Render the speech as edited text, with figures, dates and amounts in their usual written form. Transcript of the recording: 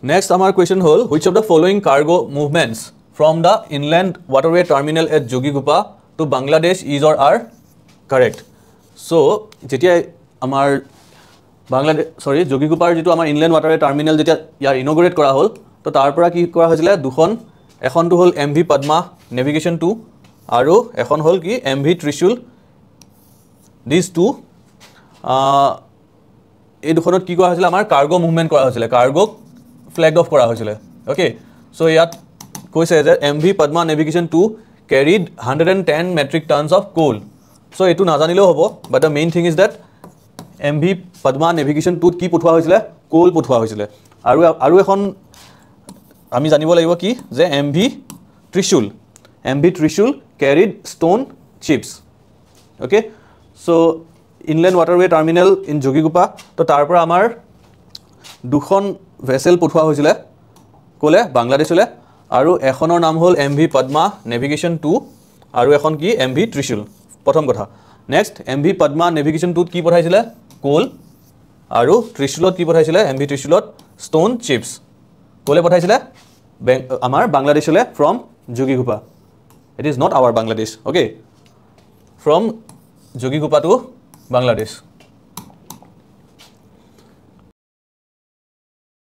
Next, our question hole, which of the following cargo movements from the inland waterway terminal at Jogigupa to Bangladesh is or are correct? So, jetia amar Bangladesh, sorry, Jogigupar jitu amar inland waterway terminal jetia yar inaugurate kora hol, to tar pora ki kora hoisile dukhon, ekhon tu hol MV Padma Navigation 2 aru ekhon hol ki MV Trishul. These two এই দুখনত কি কৰা হৈছিল আমাৰ cargo movement কৰা হৈছিল cargo flag of কৰা হৈছিল ওকে সো ইয়াত কৈছে যে MV Padma Navigation 2 carried 110 metric tons of coal so এটো নাজানিলেও হ'ব but the main thing is that MV Padma Navigation 2 কি পঠোৱা হৈছিল কোল পঠোৱা হৈছিল আৰু এখন আমি জানিব লাগিব কি যে MV Trishul carried stone chips okay so inland waterway terminal in Jogigupa to tarpora amar dukhon vessel pothwa hoisile kole Bangladesh hole aru ekhonor naam hol MV Padma Navigation 2 aru ekhon ki MV Trishul prothom kotha next MV Padma Navigation 2 ki pothaisile coal aru Trishulot ki pothaisile MV Trishulot stone chips kole pothaisile amar Bangladesh hole from Jogigupa it is not our Bangladesh okay from Jogigupa to Bangladesh